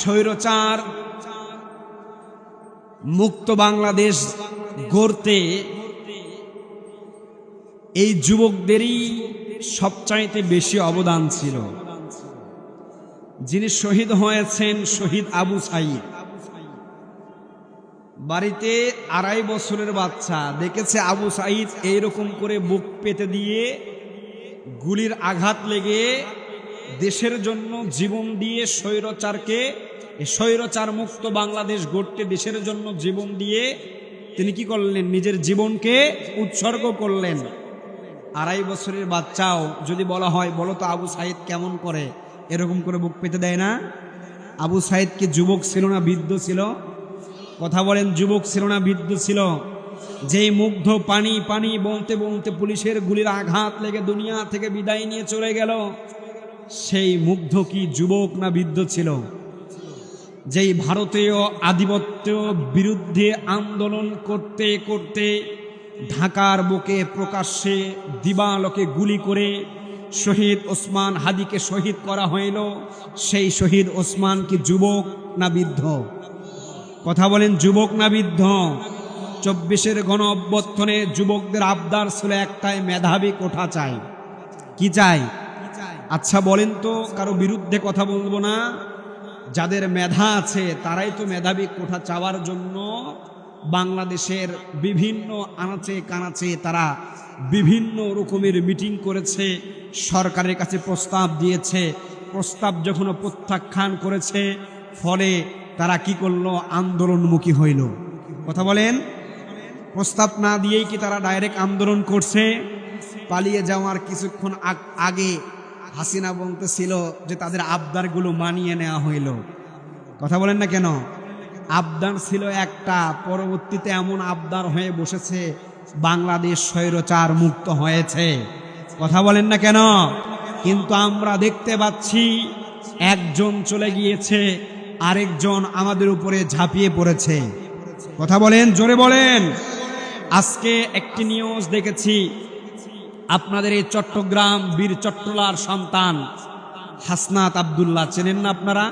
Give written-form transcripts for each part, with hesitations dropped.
স্বৈরাচার মুক্ত বাংলাদেশ গড়তে এই যুবকদেরই সবচাইতে বেশি অবদান ছিল। যিনি শহীদ হয়েছেন শহীদ আবু সাঈদ, বাড়িতে 2.5 বছরের বাচ্চা দেখেছে আবু সাঈদ এইরকম করে বুক পেতে দিয়ে গুলির আঘাত লেগে দেশের জন্য জীবন দিয়ে স্বৈরাচার মুক্ত বাংলাদেশ গড়তে দেশের জন্য জীবন দিয়ে তিনি কি করলেন? নিজের জীবনকে উৎসর্গ করলেন। 2.5 বছরের বাচ্চাও যদি বলা হয় বলো তো আবু সাঈদ কেমন করে এরকম করে বুক পেতে দেয় না? আবু সাঈদ কি যুবক ছিল না বৃদ্ধ ছিল? কথা বলেন, যুবক ছিল না বৃদ্ধ ছিল? যেই মুগ্ধ পানি পানি বলতে বলতে পুলিশের গুলির আঘাত লেগে দুনিয়া থেকে বিদায় নিয়ে চলে গেল, সেই মুগ্ধ কি যুবক না বৃদ্ধ ছিল? যেই ভারতীয় আধিপত্য বিরুদ্ধে আন্দোলন করতে করতে ঢাকার বুকে প্রকাশ্যে দিবালোকে গুলি করে শহীদ ওসমান হাদিকে শহীদ করা হইল, সেই শহীদ ওসমান কি যুবক না বৃদ্ধ? কথা বলেন, যুবক না বৃদ্ধ? 24-এর গণ অভ্যুত্থানে যুবকদের আবদার ছিল একটাই, মেধাবী কোঠা চাই। কি চাই? আচ্ছা বলেন তো, কারো বিরুদ্ধে কথা বলবো না, যাদের মেধা আছে তারাই তো মেধাবী কোঠা চাওয়ার জন্য বাংলাদেশের বিভিন্ন আনাচে কানাচে তারা বিভিন্ন রকমের মিটিং করেছে, সরকারের কাছে প্রস্তাব দিয়েছে। প্রস্তাব যখন প্রত্যাখ্যান করেছে, ফলে তারা কি করলো? আন্দোলনমুখী হইল। কথা বলেন, প্রস্তাব না দিয়েই কি তারা ডাইরেক্ট আন্দোলন করছে? পালিয়ে যাওয়ার কিছুক্ষণ আগে হাসিনা বলতেছিল যে তাদের আবদারগুলো মানিয়ে নেওয়া হইল। কথা বলেন না কেন? আবদার ছিল একটা, পরবর্তীতে এমন আবদার হয়ে বসেছে বাংলাদেশ স্বৈরাচার মুক্ত হয়েছে। কথা বলেন না কেন? কিন্তু আমরা দেখতে পাচ্ছি একজন চলে গিয়েছে, আরেকজন আমাদের উপরে ঝাঁপিয়ে পড়েছে। কথা বলেন, জোরে বলেন। আজকে একটি নিউজ দেখেছি, আপনাদের এই চট্টগ্রাম বীর চট্টলার সন্তান হাসনাত আব্দুল্লাহ চেনেন না আপনারা?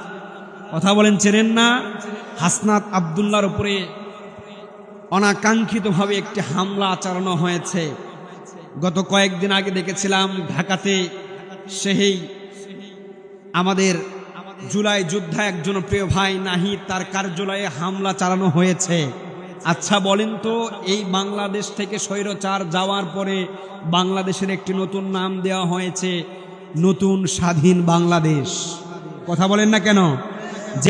কথা বলেন, চেনেন না? হাসনাত আব্দুল্লাহর উপরে অনাকাঙ্ক্ষিতভাবে একটি হামলা চালানো হয়েছে। গত কয়েকদিন আগে দেখেছিলাম ঢাকাতে সেই আমাদের জুলাই যোদ্ধা একজন প্রিয় ভাই নাহিদ, তার কার্যালয়ে হামলা চালানো হয়েছে। আচ্ছা বলেন তো, এই বাংলাদেশ থেকে স্বৈরাচার যাওয়ার পরে বাংলাদেশের একটি নতুন নাম দেওয়া হয়েছে, নতুন স্বাধীন বাংলাদেশ। কথা বলেন না কেন? যে